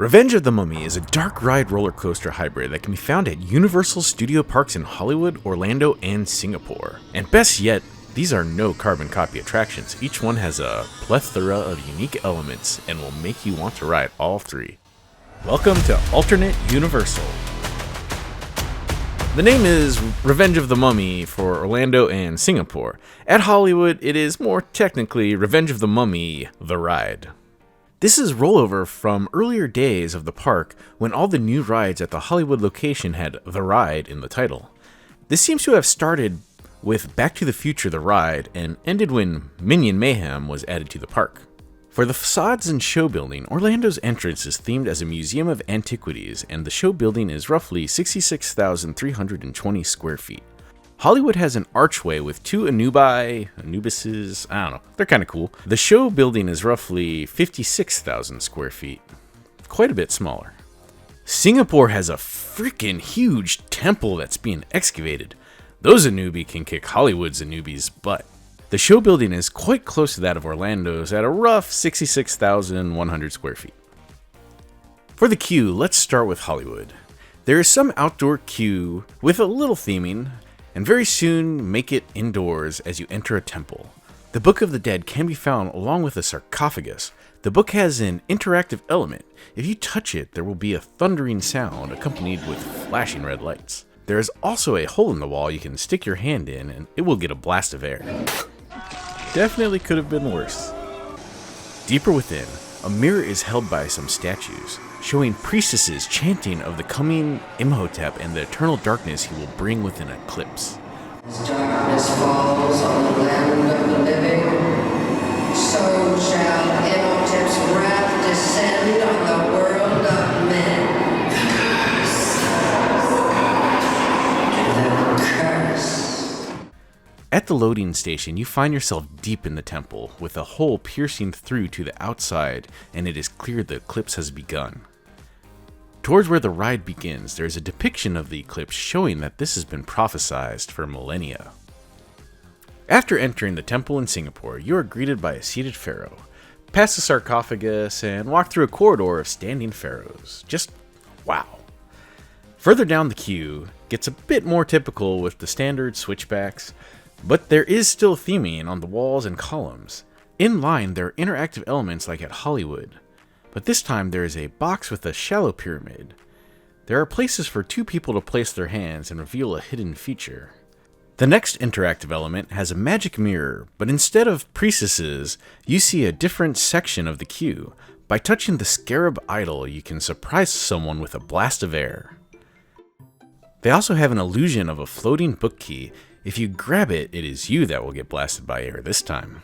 Revenge of the Mummy is a dark ride roller coaster hybrid that can be found at Universal Studio Parks in Hollywood, Orlando, and Singapore. And best yet, these are no carbon copy attractions. Each one has a plethora of unique elements and will make you want to ride all three. Welcome to Alternate Universal. The name is Revenge of the Mummy for Orlando and Singapore. At Hollywood, it is more technically Revenge of the Mummy, the ride. This is rollover from earlier days of the park when all the new rides at the Hollywood location had the ride in the title. This seems to have started with Back to the Future the ride and ended when Minion Mayhem was added to the park. For the facades and show building, Orlando's entrance is themed as a museum of antiquities, and the show building is roughly 66,320 square feet. Hollywood has an archway with two Anubises, I don't know, they're kind of cool. The show building is roughly 56,000 square feet, quite a bit smaller. Singapore has a freaking huge temple that's being excavated. Those Anubi can kick Hollywood's Anubi's butt. The show building is quite close to that of Orlando's at a rough 66,100 square feet. For the queue, let's start with Hollywood. There is some outdoor queue with a little theming, and very soon make it indoors as you enter a temple. The Book of the Dead can be found along with a sarcophagus. The book has an interactive element. If you touch it, there will be a thundering sound accompanied with flashing red lights. There is also a hole in the wall you can stick your hand in and it will get a blast of air. Definitely could have been worse. Deeper within, a mirror is held by some statues, showing priestesses chanting of the coming Imhotep and the eternal darkness he will bring with an eclipse. As darkness falls on the land of the living, so shall Imhotep's wrath descend on the world of men. The curse. At the loading station, you find yourself deep in the temple, with a hole piercing through to the outside, and it is clear the eclipse has begun. Towards where the ride begins, there is a depiction of the eclipse showing that this has been prophesized for millennia. After entering the temple in Singapore, you are greeted by a seated pharaoh. Pass the sarcophagus and walk through a corridor of standing pharaohs. Just wow. Further down the queue gets a bit more typical with the standard switchbacks, but there is still theming on the walls and columns. In line, there are interactive elements like at Hollywood. But this time there is a box with a shallow pyramid. There are places for two people to place their hands and reveal a hidden feature. The next interactive element has a magic mirror, but instead of priestesses, you see a different section of the queue. By touching the scarab idol, you can surprise someone with a blast of air. They also have an illusion of a floating book key. If you grab it, it is you that will get blasted by air this time.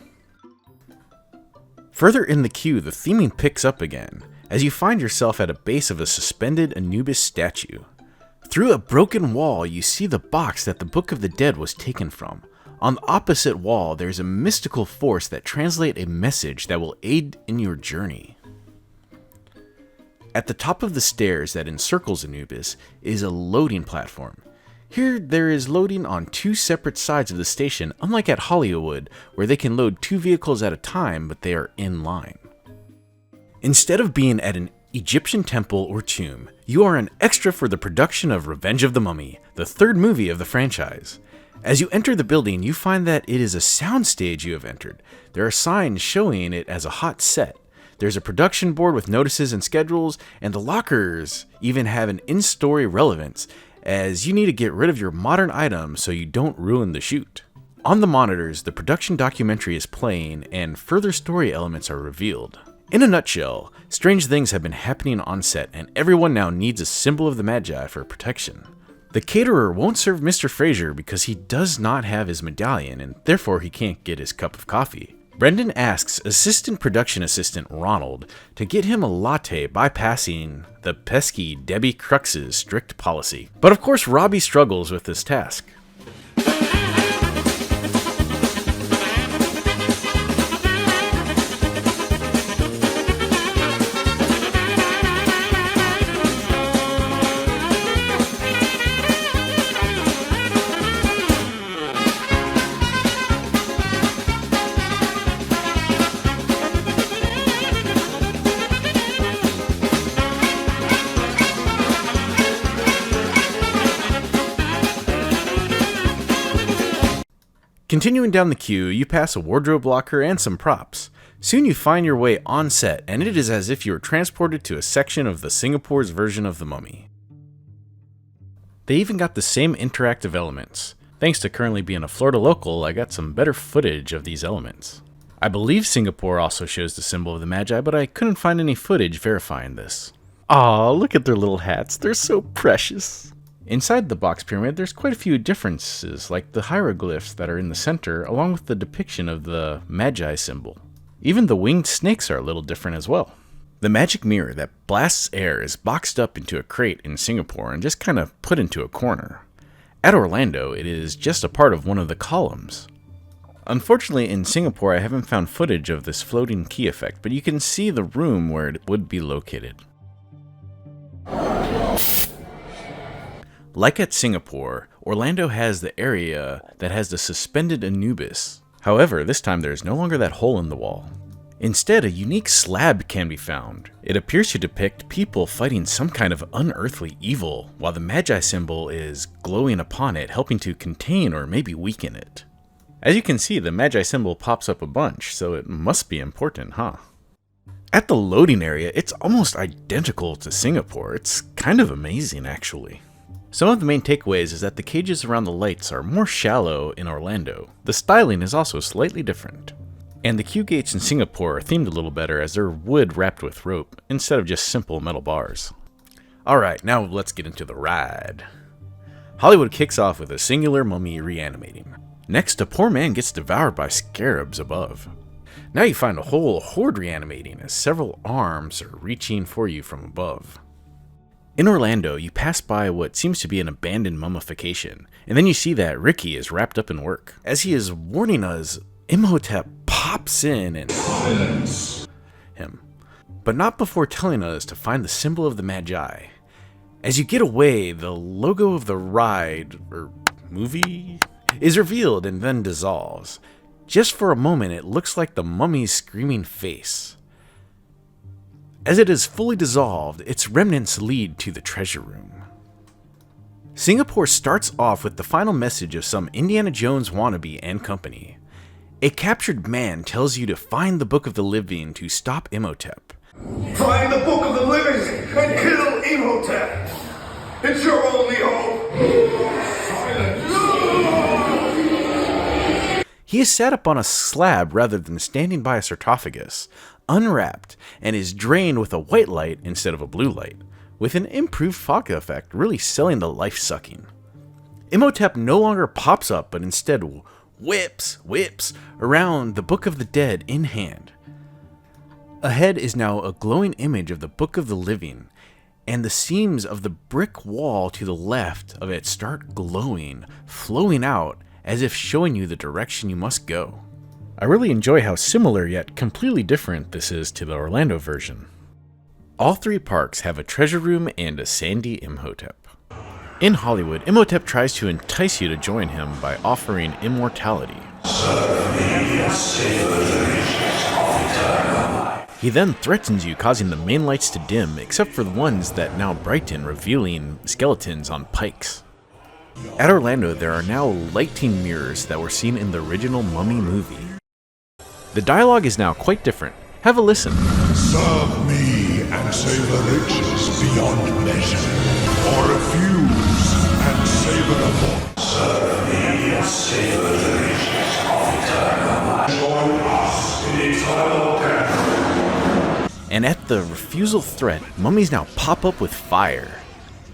Further in the queue, the theming picks up again, as you find yourself at a base of a suspended Anubis statue. Through a broken wall, you see the box that the Book of the Dead was taken from. On the opposite wall, there is a mystical force that translates a message that will aid in your journey. At the top of the stairs that encircles Anubis is a loading platform. Here, there is loading on two separate sides of the station, unlike at Hollywood, where they can load two vehicles at a time, but they are in line. Instead of being at an Egyptian temple or tomb, you are an extra for the production of Revenge of the Mummy, the third movie of the franchise. As you enter the building, you find that it is a soundstage you have entered. There are signs showing it as a hot set. There's a production board with notices and schedules, and the lockers even have an in-story relevance, as you need to get rid of your modern items so you don't ruin the shoot. On the monitors, the production documentary is playing and further story elements are revealed. In a nutshell, strange things have been happening on set and everyone now needs a symbol of the Magi for protection. The caterer won't serve Mr. Fraser because he does not have his medallion and therefore he can't get his cup of coffee. Brendan asks assistant production assistant Ronald to get him a latte bypassing the pesky Debbie Crux's strict policy. But of course Robbie struggles with this task. Continuing down the queue, you pass a wardrobe locker and some props. Soon you find your way on set, and it is as if you were transported to a section of the Singapore's version of The Mummy. They even got the same interactive elements. Thanks to currently being a Florida local, I got some better footage of these elements. I believe Singapore also shows the symbol of the Magi, but I couldn't find any footage verifying this. Aw, look at their little hats, they're so precious. Inside the box pyramid, there's quite a few differences, like the hieroglyphs that are in the center, along with the depiction of the Magi symbol. Even the winged snakes are a little different as well. The magic mirror that blasts air is boxed up into a crate in Singapore and just kind of put into a corner. At Orlando, it is just a part of one of the columns. Unfortunately, in Singapore, I haven't found footage of this floating key effect, but you can see the room where it would be located. Like at Singapore, Orlando has the area that has the suspended Anubis. However, this time there is no longer that hole in the wall. Instead, a unique slab can be found. It appears to depict people fighting some kind of unearthly evil, while the Magi symbol is glowing upon it, helping to contain or maybe weaken it. As you can see, the Magi symbol pops up a bunch, so it must be important, huh? At the loading area, it's almost identical to Singapore. It's kind of amazing, actually. Some of the main takeaways is that the cages around the lights are more shallow in Orlando. The styling is also slightly different. And the queue gates in Singapore are themed a little better as they're wood wrapped with rope instead of just simple metal bars. Alright, now let's get into the ride. Hollywood kicks off with a singular mummy reanimating. Next, a poor man gets devoured by scarabs above. Now you find a whole horde reanimating as several arms are reaching for you from above. In Orlando, you pass by what seems to be an abandoned mummification, and then you see that Ricky is wrapped up in work. As he is warning us, Imhotep pops in and silence him, but not before telling us to find the symbol of the Magi. As you get away, the logo of the ride, or movie, is revealed and then dissolves. Just for a moment, it looks like the mummy's screaming face. As it is fully dissolved, its remnants lead to the treasure room. Singapore starts off with the final message of some Indiana Jones wannabe and company. A captured man tells you to find the Book of the Living to stop Imhotep. Find the Book of the Living and kill Imhotep! It's your only hope! He is sat up on a slab rather than standing by a sarcophagus, unwrapped, and is drained with a white light instead of a blue light, with an improved fog effect really selling the life-sucking. Imhotep no longer pops up, but instead whips around the Book of the Dead in hand. Ahead is now a glowing image of the Book of the Living, and the seams of the brick wall to the left of it start glowing, flowing out, as if showing you the direction you must go. I really enjoy how similar yet completely different this is to the Orlando version. All three parks have a treasure room and a sandy Imhotep. In Hollywood, Imhotep tries to entice you to join him by offering immortality. He then threatens you, causing the main lights to dim, except for the ones that now brighten, revealing skeletons on pikes. At Orlando, there are now lighting mirrors that were seen in the original Mummy movie. The dialogue is now quite different. Have a listen. Serve me and savor riches beyond measure, or refuse and savor the void. Serve me and savor the riches of eternal life. Join us in eternal death. And at the refusal threat, mummies now pop up with fire.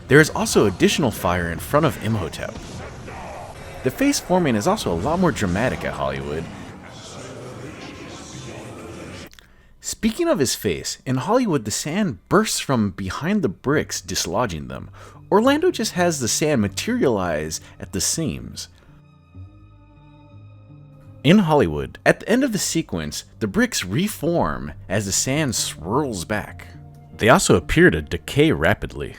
There is also additional fire in front of Imhotep. The face forming is also a lot more dramatic at Hollywood. Speaking of his face, in Hollywood the sand bursts from behind the bricks, dislodging them. Orlando just has the sand materialize at the seams. In Hollywood, at the end of the sequence, the bricks reform as the sand swirls back. They also appear to decay rapidly.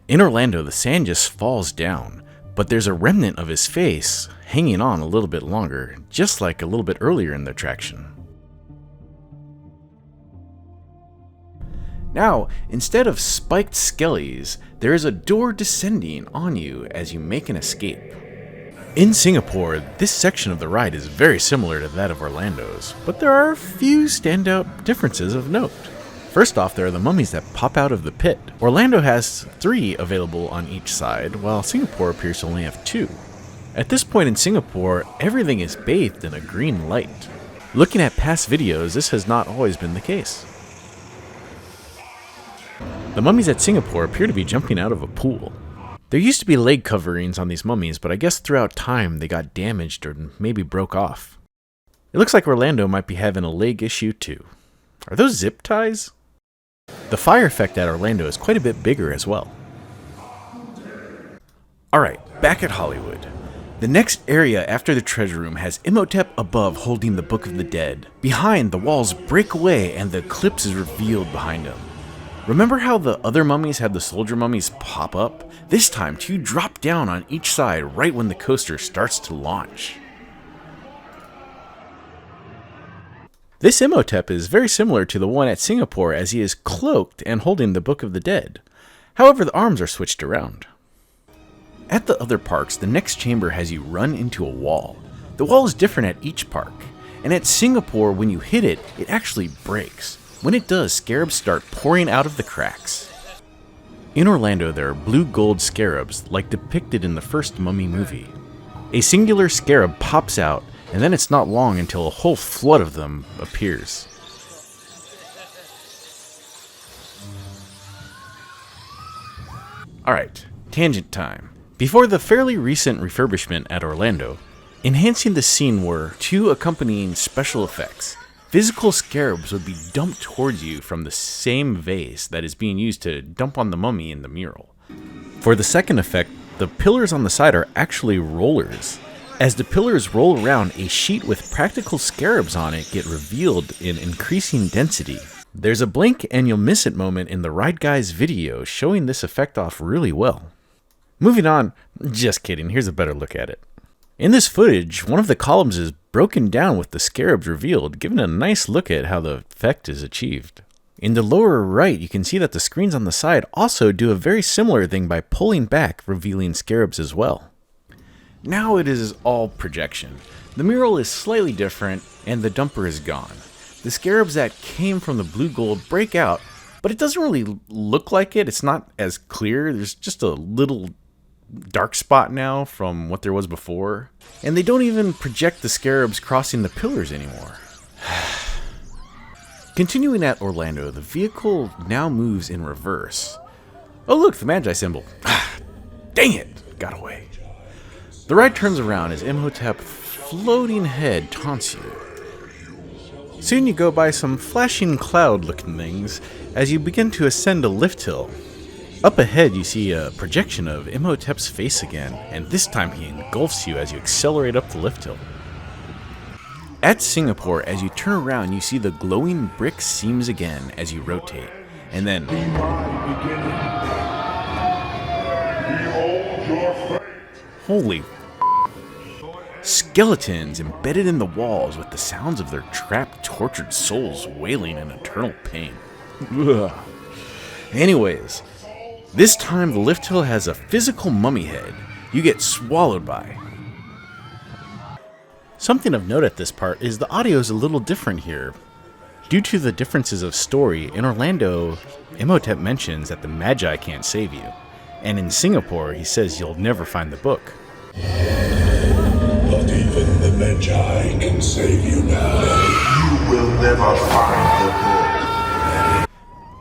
In Orlando, the sand just falls down, but there's a remnant of his face hanging on a little bit longer, just like a little bit earlier in the attraction. Now, instead of spiked skellies, there is a door descending on you as you make an escape. In Singapore, this section of the ride is very similar to that of Orlando's, but there are a few standout differences of note. First off, there are the mummies that pop out of the pit. Orlando has 3 available on each side, while Singapore appears to only have 2. At this point in Singapore, everything is bathed in a green light. Looking at past videos, this has not always been the case. The mummies at Singapore appear to be jumping out of a pool. There used to be leg coverings on these mummies, but I guess throughout time they got damaged or maybe broke off. It looks like Orlando might be having a leg issue too. Are those zip ties? The fire effect at Orlando is quite a bit bigger as well. Alright, back at Hollywood. The next area after the treasure room has Imhotep above holding the Book of the Dead. Behind, the walls break away and the eclipse is revealed behind him. Remember how the other mummies had the soldier mummies pop up? This time, 2 drop down on each side right when the coaster starts to launch. This Imhotep is very similar to the one at Singapore as he is cloaked and holding the Book of the Dead. However, the arms are switched around. At the other parks, the next chamber has you run into a wall. The wall is different at each park, and at Singapore, when you hit it, it actually breaks. When it does, scarabs start pouring out of the cracks. In Orlando, there are blue gold scarabs, like depicted in the first Mummy movie. A singular scarab pops out, and then it's not long until a whole flood of them appears. Alright, tangent time. Before the fairly recent refurbishment at Orlando, enhancing the scene were 2 accompanying special effects. Physical scarabs would be dumped towards you from the same vase that is being used to dump on the mummy in the mural. For the second effect, the pillars on the side are actually rollers. As the pillars roll around, a sheet with practical scarabs on it get revealed in increasing density. There's a blink and you'll miss it moment in the Ride Guys video showing this effect off really well. Moving on, just kidding, here's a better look at it. In this footage, one of the columns is broken down with the scarabs revealed, giving a nice look at how the effect is achieved. In the lower right, you can see that the screens on the side also do a very similar thing by pulling back, revealing scarabs as well. Now it is all projection. The mural is slightly different, and the dumper is gone. The scarabs that came from the blue gold break out, but it doesn't really look like it. It's not as clear. There's just a little dark spot now from what there was before. And they don't even project the scarabs crossing the pillars anymore. Continuing at Orlando, the vehicle now moves in reverse. Oh look, the Magi symbol. Dang it! Got away. The ride turns around as Imhotep's floating head taunts you. Soon you go by some flashing cloud-looking things as you begin to ascend a lift hill. Up ahead you see a projection of Imhotep's face again, and this time he engulfs you as you accelerate up the lift hill. At Singapore, as you turn around you see the glowing brick seams again as you rotate, and then holy skeletons embedded in the walls with the sounds of their trapped, tortured souls wailing in eternal pain. Ugh. Anyways, this time the lift hill has a physical mummy head you get swallowed by. Something of note at this part is the audio is a little different here. Due to the differences of story, in Orlando, Imhotep mentions that the Magi can't save you, and in Singapore he says you'll never find the book. Not even the Magi can save you now. You will never find the book.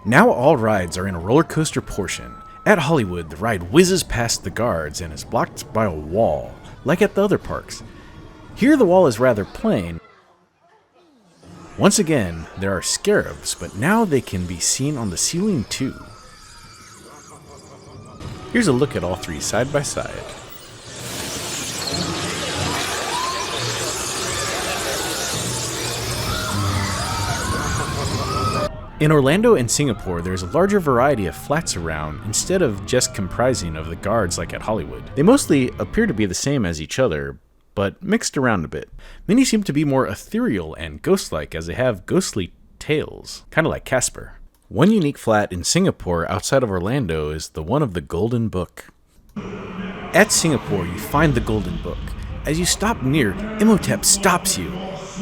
Now all rides are in a roller coaster portion. At Hollywood, the ride whizzes past the guards and is blocked by a wall, like at the other parks. Here the wall is rather plain. Once again, there are scarabs, but now they can be seen on the ceiling too. Here's a look at all 3 side by side. In Orlando and Singapore, there's a larger variety of flats around instead of just comprising of the guards like at Hollywood. They mostly appear to be the same as each other, but mixed around a bit. Many seem to be more ethereal and ghost-like as they have ghostly tails, kind of like Casper. One unique flat in Singapore outside of Orlando is the one of the Golden Book. At Singapore, you find the Golden Book. As you stop near, Imhotep stops you.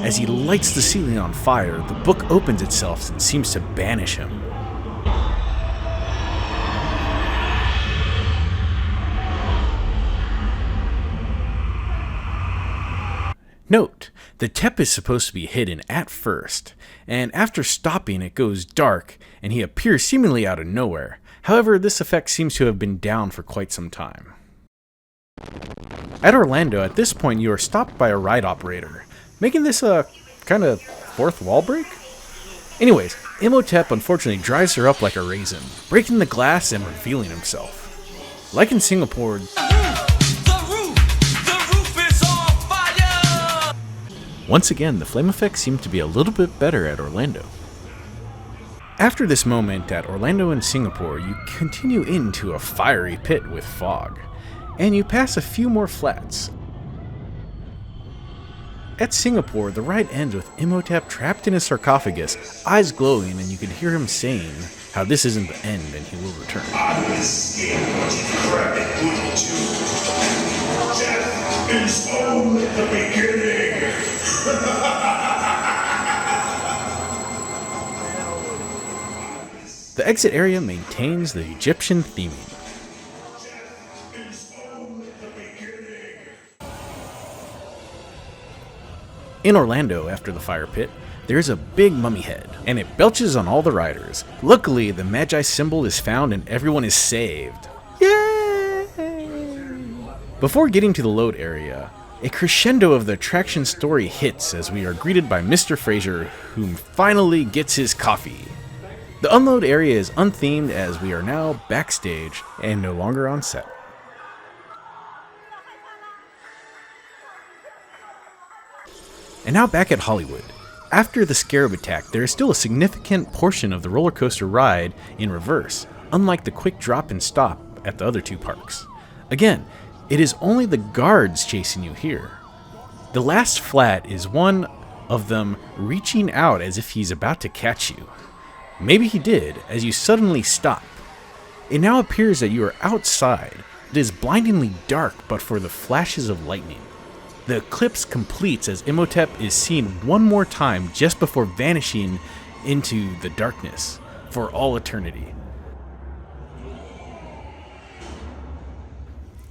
As he lights the ceiling on fire, the book opens itself and seems to banish him. Note, the Tep is supposed to be hidden at first, and after stopping it goes dark, and he appears seemingly out of nowhere. However, this effect seems to have been down for quite some time. At Orlando, at this point you are stopped by a ride operator, making this a kind of fourth wall break? Anyways, Imhotep unfortunately drives her up like a raisin, breaking the glass and revealing himself. Like in Singapore, once again, the flame effects seem to be a little bit better at Orlando. After this moment at Orlando and Singapore, you continue into a fiery pit with fog, and you pass a few more flats. At Singapore, the ride ends with Imhotep trapped in a sarcophagus, eyes glowing, and you can hear him saying how this isn't the end and he will return. I will escape what you crap it put into. Death is only the beginning. The exit area maintains the Egyptian theming. In Orlando, after the fire pit, there's a big mummy head, and it belches on all the riders. Luckily, the Magi symbol is found and everyone is saved. Yay! Before getting to the load area, a crescendo of the attraction story hits as we are greeted by Mr. Fraser, whom finally gets his coffee. The unload area is unthemed as we are now backstage and no longer on set. And now back at Hollywood. After the Scarab attack, there is still a significant portion of the roller coaster ride in reverse, unlike the quick drop and stop at the other two parks. Again, it is only the guards chasing you here. The last flat is one of them reaching out as if he's about to catch you. Maybe he did, as you suddenly stop. It now appears that you are outside. It is blindingly dark but for the flashes of lightning. The eclipse completes as Imhotep is seen one more time just before vanishing into the darkness for all eternity.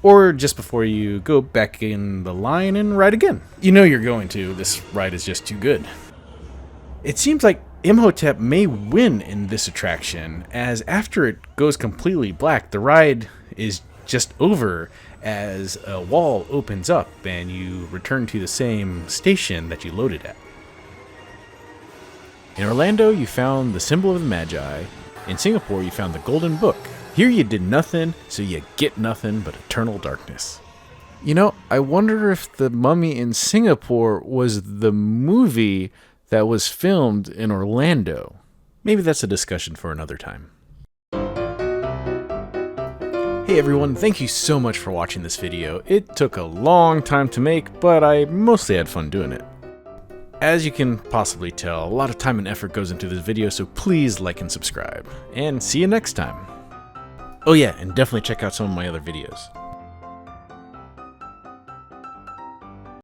Or just before you go back in the line and ride again. You know you're going to, this ride is just too good. It seems like Imhotep may win in this attraction, as after it goes completely black, the ride is just over as a wall opens up and you return to the same station that you loaded at. In Orlando, you found the symbol of the Magi. In Singapore, you found the Golden Book. Here you did nothing, so you get nothing but eternal darkness. You know, I wonder if the Mummy in Singapore was the movie that was filmed in Orlando. Maybe that's a discussion for another time. Hey everyone, thank you so much for watching this video. It took a long time to make, but I mostly had fun doing it. As you can possibly tell, a lot of time and effort goes into this video, so please like and subscribe. And see you next time. Oh yeah, and definitely check out some of my other videos.